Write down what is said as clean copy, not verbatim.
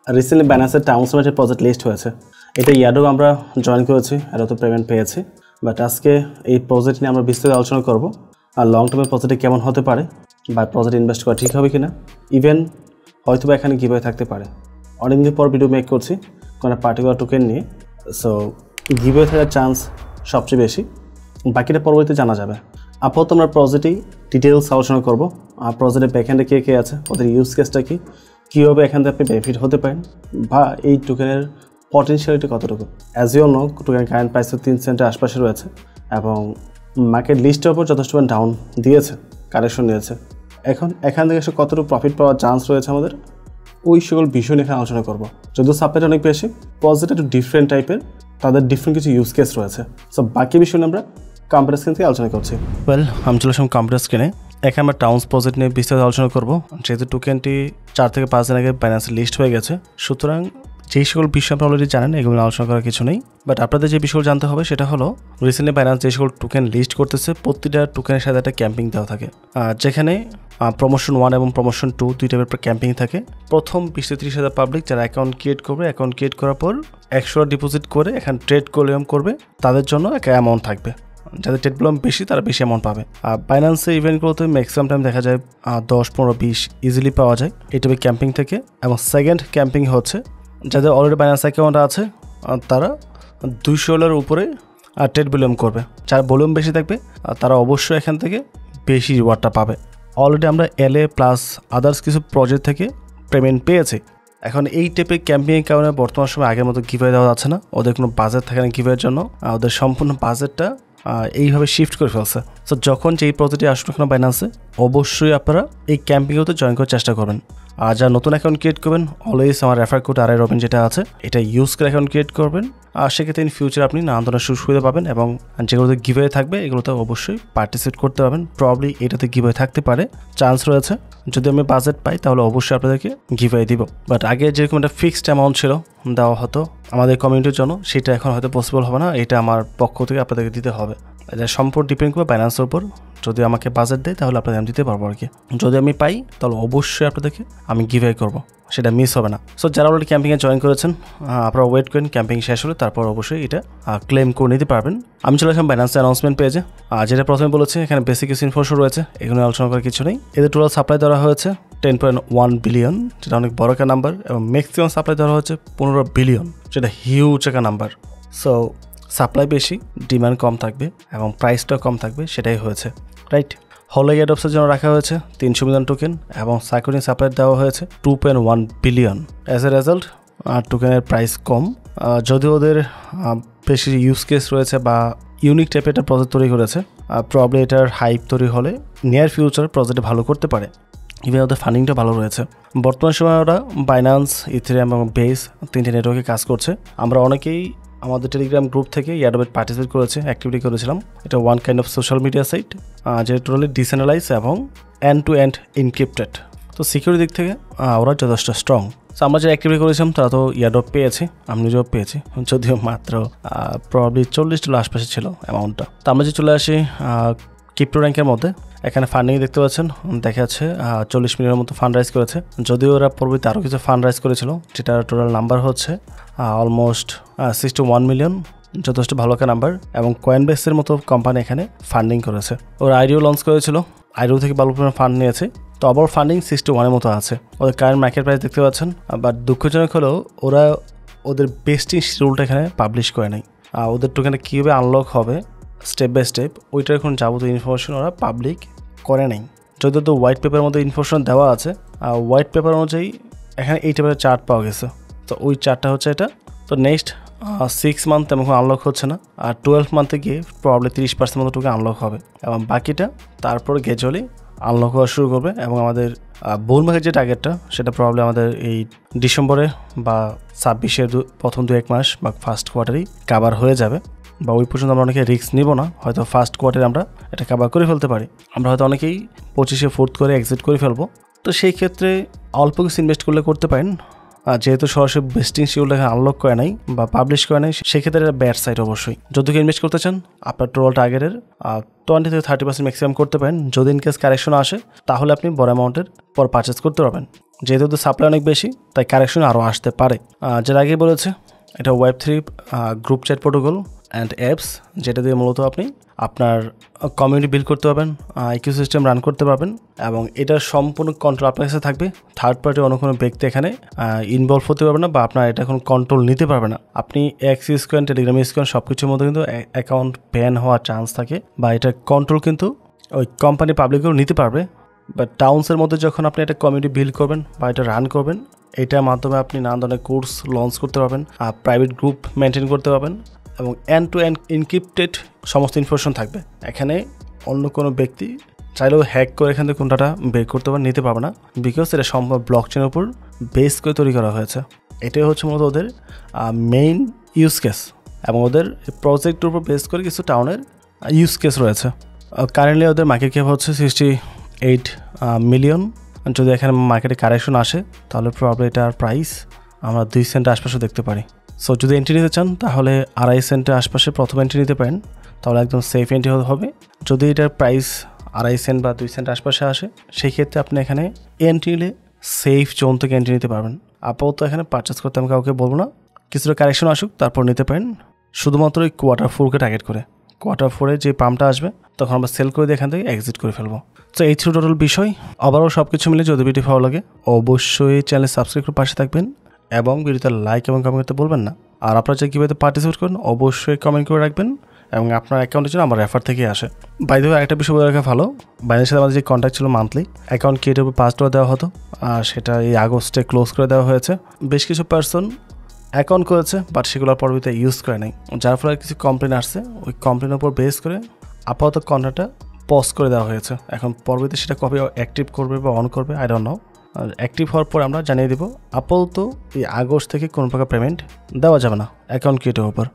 Recently ব্যানান্সের town সামিটের project list হয়েছে। এটা ইয়াডো আমরা জয়েন করেছি, এটা তো পেমেন্ট পেয়েছি। বাট আজকে এই প্রজেক্ট নিয়ে আমরা বিস্তারিত আলোচনা করব, আর লং টার্মের প্রজেক্টে কেমন হতে পারে বা প্রজেক্ট ইনভেস্ট করা ঠিক হবে কিনা, ইভেন হয়তো বা এখানে গিভওয়ে থাকতে পারে। অনেকদিন পর ভিডিও মেক করছি কোনো পার্টিকুলার টোকেন নিয়ে, সো গিভওয়ে থাকার চান্স সবচেয়ে বেশি, বাকিটা পরবর্তীতে জানা যাবে। আপাতত আমরা প্রজেক্টেই ডিটেলস আলোচনা করব, আর প্রজেক্টের ব্যাকএন্ডে কে কে আছে, ওদের ইউজ কেসটা কী, কীভাবে এখান থেকে আপনি বেনিফিট হতে পারেন, বা এই টোকেনের পটেনশিয়ালিটি কতটুকু। As you know, token current price 3 সেন্টের আশপাশে রয়েছে এবং মার্কেট লিস্টের ওপর যথেষ্ট ডাউন দিয়েছে, কারেকশন নিয়েছে। এখন এখান থেকে এসে কতটুকু প্রফিট পাওয়ার চান্স রয়েছে আমাদের, ওই সকল বিষয় নিয়ে এখানে আলোচনা করবো। যদিও সাপ্লাইটা অনেক বেশি, প্রজেক্ট একটু ডিফারেন্ট টাইপের, তাদের ডিফারেন্ট কিছু ইউজ কেস রয়েছে। সো বাকি বিষয় নিয়ে আমরা কম্পিউটার স্ক্রিন থেকে আলোচনা করছি। আমি চলে আসলাম কম্পিউটার স্ক্রিনে। এখানে আমরা টাউন্স প্রজেক্ট নিয়ে বিস্তারিত আলোচনা করবো। যেহেতু টোকেনটি 4 থেকে 5 দিন আগে বাইন্যান্সে লিস্ট হয়ে গেছে, সুতরাং যেই সকল বিষয় আপনারা অলরেডি জানেন এগুলো আলোচনা করার কিছু নেই। বাট আপনাদের যে বিষয়গুলো জানতে হবে সেটা হলো, রিসেন্টলি বাইন্যান্স যে সকল টোকেন লিস্ট করতেছে প্রতিটা টোকেনের সাথে একটা ক্যাম্পিং দেওয়া থাকে, যেখানে প্রমোশন 1 এবং প্রমোশন 2 দুই টাইপের ক্যাম্পিং থাকে। প্রথম 20 থেকে 30,000 পাবলিক যারা অ্যাকাউন্ট ক্রিয়েট করবে, অ্যাকাউন্ট ক্রিয়েট করার পর 100 ডিপোজিট করে এখানে ট্রেড করবে, তাদের জন্য একটা অ্যামাউন্ট থাকবে। যাদের ট্রেড ভলিউম বেশি তারা বেশি অ্যামাউন্ট পাবে। আর বাইন্যান্সে ইভেন্টগুলোতে ম্যাক্সিমাম টাইম দেখা যায় 10, 15, 20 ইজিলি পাওয়া যায় এই টাইপের ক্যাম্পিং থেকে। এবং সেকেন্ড ক্যাম্পিং হচ্ছে যাদের অলরেডি বাইন্যান্স অ্যাকাউন্ট আছে, তারা 200 উপরে ট্রেড ভলিউম করবে। যার ভলিউম বেশি থাকবে তারা অবশ্যই এখান থেকে বেশি রিওয়ার্ডটা পাবে। অলরেডি আমরা LA প্লাস আদার্স কিছু প্রজেক্ট থেকে পেমেন্ট পেয়েছি। এখন এই টাইপের ক্যাম্পিংয়ের কারণে বর্তমান সময় আগের মতো গিভওয়ে দেওয়া যাচ্ছে না, ওদের কোনো বাজেট থাকে না গিভওয়ের জন্য, ওদের সম্পূর্ণ বাজেটটা এইভাবে শিফট করে ফেলছে। সো যখন যেই প্রজেক্টে আসুন না বাইন্যান্সে, অবশ্যই আপনারা এই ক্যাম্পিংয়েতে জয়েন করার চেষ্টা করবেন। আর যারা নতুন অ্যাকাউন্ট ক্রিয়েট করবেন, অলওয়েজ আমার রেফার কোড RI Robin যেটা আছে এটা ইউজ করে অ্যাকাউন্ট ক্রিয়েট করবেন। আর সেক্ষেত্রে ইন ফিউচার আপনি নানা ধরনের সুযোগ সুবিধা পাবেন এবং যেগুলোতে গিভওয়ে থাকবে এগুলোতে অবশ্যই পার্টিসিপেট করতে পারবেন। প্রবলি এটাতে গিভওয়ে থাকতে পারে, চান্স রয়েছে। যদি আমি বাজেট পাই তাহলে অবশ্যই আপনাদেরকে গিভওয়ে দিব। বাট আগে যেরকম একটা ফিক্সড অ্যামাউন্ট ছিল দেওয়া হতো আমাদের কমিউনিটির জন্য, সেটা এখন হয়তো পসিবল হবে না। এটা আমার পক্ষ থেকে আপনাদেরকে দিতে হবে। এটা সম্পূর্ণ ডিপেন্ড করবে বাইন্যান্সের উপর। যদি আমাকে বাজেট দেয় তাহলে আপনাদের আমি দিতে পারবো আর কি। যদি আমি পাই তাহলে অবশ্যই আপনাদেরকে আমি গিভওয়ে করবো, সেটা মিস হবে না। সো যারা অলরেডি ক্যাম্পিংয়ে জয়েন করেছেন, আপনারা ওয়েট করেন ক্যাম্পিং শেষ হলে, তারপর অবশ্যই এটা ক্লেম করে নিতে পারবেন। আমি চলে আসলাম বাইন্যান্সের অ্যানাউন্সমেন্ট পেজে। যেটা প্রথমে বলেছে এখানে বেসিক কিছু ইনফরমেশন রয়েছে, এখানে আলোচনা করার কিছু নেই। এদের টোটাল সাপ্লাই দেওয়া হয়েছে 10.1 বিলিয়ন, যেটা অনেক বড় একটা নাম্বার, এবং ম্যাক্সিমাম সাপ্লাই দেওয়া হয়েছে 15 বিলিয়ন, যেটা হিউজ একটা নাম্বার। সো সাপ্লাই বেশি, ডিমান্ড কম থাকবে এবং প্রাইসটাও কম থাকবে, সেটাই হয়েছে, রাইট। হলো এডপসের জন্য রাখা হয়েছে 300 মিলিয়ন টোকেন এবং সাইক্লোনিক সাপ্লাই দেওয়া হয়েছে 2.1 বিলিয়ন। অ্যাজ এ রেজাল্ট টোকেনের প্রাইস কম, যদিও ওদের বেশি ইউজ কেস রয়েছে বা ইউনিক টাইপের একটা প্রজেক্ট তৈরি করেছে। প্রবলি এটার হাইপ তৈরি হলে নিয়ার ফিউচার প্রজেক্টে ভালো করতে পারে। ইভেন ওদের ফান্ডিংটা ভালো রয়েছে। বর্তমান সময়ে ওরা বাইন্যান্স, ইথেরিয়াম এবং বেস 3টে নেটওয়ার্কে কাজ করছে। আমরা অনেকেই আমাদের টেলিগ্রাম গ্রুপ থেকে ইয়াডোবে পার্টিসিপেট করেছে, অ্যাক্টিভিটি করেছিলাম। এটা one kind of social media site, যেটা টোটালি ডিসেন্ট্রালাইজ এবং এন্ড টু এন্ড এনক্রিপ্টেড। তো সিকিউরিটি দিক থেকে ওরা যথেষ্ট স্ট্রং। সো আমরা যে অ্যাক্টিভিটি করেছিলাম তারা তো ইয়াডোব পেয়েছি, আমি নিজেও পেয়েছি, যদিও মাত্র প্রবলি $40 আশপাশে ছিল অ্যামাউন্টটা। তো আমরা যে চলে আসি ক্রিপ্টো র্যাঙ্কের মধ্যে, এখানে ফান্ডিং দেখতে পাচ্ছেন, দেখা যাচ্ছে 40 মিলিয়নের মতো ফান্ড রাইজ করেছে। যদিও ওরা পরবর্তীতে আরও কিছু ফান্ড রাইজ করেছিল, যেটা টোটাল নাম্বার হচ্ছে অলমোস্ট 61 মিলিয়ন, যথেষ্ট ভালো একটা নাম্বার। এবং কয়েনবেসের মতো কোম্পানি এখানে ফান্ডিং করেছে। ওরা আইডিও লঞ্চ করেছিল, আইডিও থেকে ভালো পরিমাণ ফান্ড নিয়েছে। তো আবার ফান্ডিং 61-এর মতো আছে। ওদের কারেন্ট মার্কেট প্রাইস দেখতে পাচ্ছেন। বাট দুঃখজনক হলেও ওরা ওদের বেস্টিং শিডিউলটা এখানে পাবলিশ করে নাই। ওদের টোকেনে কীভাবে আনলক হবে স্টেপ বাই স্টেপ, ওইটার এখন যাবতীয় ইনফরমেশন ওরা পাবলিক করে নাই। যদিও তো হোয়াইট পেপারের মধ্যে ইনফরমেশন দেওয়া আছে, হোয়াইট পেপার অনুযায়ী এখানে এই টাইপের চার্ট পাওয়া গেছে। তো ওই চার্টটা হচ্ছে এটা। তো নেক্সট 6 মান্থ তেমন আনলক হচ্ছে না, আর 12 মান্থে গিয়ে প্রবলি 30% মতো টোকেন আনলক হবে এবং বাকিটা তারপর গ্র্যাজুয়ালি আনলক হওয়া শুরু করবে। এবং আমাদের বুল মার্কেট যে টার্গেটটা, সেটা প্রবলি আমাদের এই ডিসেম্বরে বা 26-এর প্রথম 2-1 মাস বা ফার্স্ট কোয়ার্টারেই কাভার হয়ে যাবে। বা ওই পর্যন্ত আমরা অনেকে রিস্ক নিব না, হয়তো ফার্স্ট কোয়ার্টারে আমরা এটা কাভার করে ফেলতে পারি। আমরা হয়তো অনেকেই 25-এ ফোর্থ করে এক্সিট করে ফেলবো। তো সেই ক্ষেত্রে অল্প কিছু ইনভেস্ট করলে করতে পারেন। যেহেতু সরাসরি বেস্টিং শিডিউলটা আনলক করে নাই বা পাবলিশ করে নাই, সেক্ষেত্রে এটা ব্যাড সাইড অবশ্যই। যদি ইনভেস্ট করতে চান আপনার টোটাল টার্গেটের 20 থেকে 30% ম্যাক্সিমাম করতে পারেন। যদি ইনকেস কারেকশন আসে তাহলে আপনি বড় অ্যামাউন্টের পর পারচেস করতে পারবেন। যেহেতু সাপ্লাই অনেক বেশি তাই কারেকশন আরও আসতে পারে। যেটা আগে বলেছে এটা Web3 group chat protocol and apps, যেটা দিয়ে মূলত আপনি আপনার কমিউনিটি বিল্ড করতে পারবেন, ইকোসিস্টেম রান করতে পারবেন এবং এটার সম্পূর্ণ কন্ট্রোল আপনার কাছে থাকবে। থার্ড পার্টি অন্য কোনো ব্যক্তি এখানে ইনভলভ হতে পারবে না বা আপনার এটা কোনো কন্ট্রোল নিতে পারবে না। আপনি এক্স ইউজ করেন, টেলিগ্রাম ইউজ করেন, সব কিছুর মধ্যে কিন্তু অ্যাকাউন্ট ব্যান হওয়ার চান্স থাকে বা এটা কন্ট্রোল কিন্তু ওই কোম্পানি পাবলিকও নিতে পারবে। বাট টাউন্সের মধ্যে যখন আপনি একটা কমিউনিটি বিল্ড করবেন বা এটা রান করবেন, এটার মাধ্যমে আপনি নানা ধরনের কোর্স লঞ্চ করতে পারবেন, প্রাইভেট গ্রুপ মেনটেন করতে পারবেন এবং এন্ড টু এন্ড ইনক্রিপ্টেড সমস্ত ইনফরমেশন থাকবে। এখানে অন্য কোনো ব্যক্তি চাইলেও হ্যাক করে এখান থেকে কোনটা বের করতে পারে নিতে পারবে না, বিকজ এটা সম্ভব ব্লক চেনের উপর বেস করে তৈরি করা হয়েছে। এটাই হচ্ছে মূলত ওদের মেইন ইউজ কেস এবং ওদের প্রজেক্টের উপর বেস করে কিছু টাউনের ইউজ কেস রয়েছে। কারেন্টলি ওদের মার্কেট ক্যাপ হচ্ছে 68 মিলিয়ন। যদি এখানে মার্কেটে কারেকশন আসে তাহলে প্রবলেম এটার প্রাইস আমরা 2 সেন্টের আশপাশে দেখতে পারি। সো যদি এন্ট্রি নিতে চান তাহলে 2.5 সেন্টের আশপাশে প্রথম এন্ট্রি নিতে পারেন, তাহলে একদম সেফ এন্ট্রি হবে। যদি এটার প্রাইস 2.5 সেন্ট বা 2 সেন্ট আশপাশে আসে, সেই ক্ষেত্রে আপনি এখানে এন্ট্রি নিলে সেফ জোন থেকে এন্ট্রি নিতে পারবেন। আপাতত এখানে পারচেস করতে আমি কাউকে বলবো না, কিছুটা কারেকশন আসুক তারপর নিতে পারেন, শুধুমাত্র এই Q4কে টার্গেট করে। Q4 যে পাম্পটা আসবে তখন আমরা সেল করে দিয়ে এখান থেকে এক্সিট করে ফেলবো। তো এই ছিল টোটাল বিষয়। আবারও সব কিছু মিলে যদি ভিডিও ভালো লাগে অবশ্যই চ্যানেল সাবস্ক্রাইব করে পাশে থাকবেন এবং ভিডিওতে লাইক এবং কমেন্ট করতে বলবেন না। আর আপনারা যে কীভাবে পার্টিসিপেট করেন অবশ্যই কমেন্ট করে রাখবেন এবং আপনার অ্যাকাউন্টের জন্য আমার রেফার থেকে আসে। বাই দ্য ওয়ে একটা বিষয় বলে রাখা ভালো, বাইরের সাথে আমাদের যে কন্ট্যাক্ট ছিল মান্থলি অ্যাকাউন্ট ক্রিয়েটের উপর $5 দেওয়া হতো, আর সেটা এই আগস্টে ক্লোজ করে দেওয়া হয়েছে। বেশ কিছু পার্সন অ্যাকাউন্ট করেছে বাট সেগুলোর পরবর্তীতে ইউজ করে নাই, যার ফলে কিছু কমপ্লেন আসছে। ওই কমপ্লেনের উপর বেস করে আপাতত কন্ট্রাক্টটা পজ করে দেওয়া হয়েছে। এখন পরবর্তীতে সেটা কবে অ্যাক্টিভ করবে বা অন করবে আই ডোন্ট নো। আর অ্যাক্টিভ হওয়ার পর আমরা জানিয়ে দেবো। আপাতত এই আগস্ট থেকে কোনো প্রকার পেমেন্ট দেওয়া যাবে না অ্যাকাউন্ট ক্রিয়েটের উপর।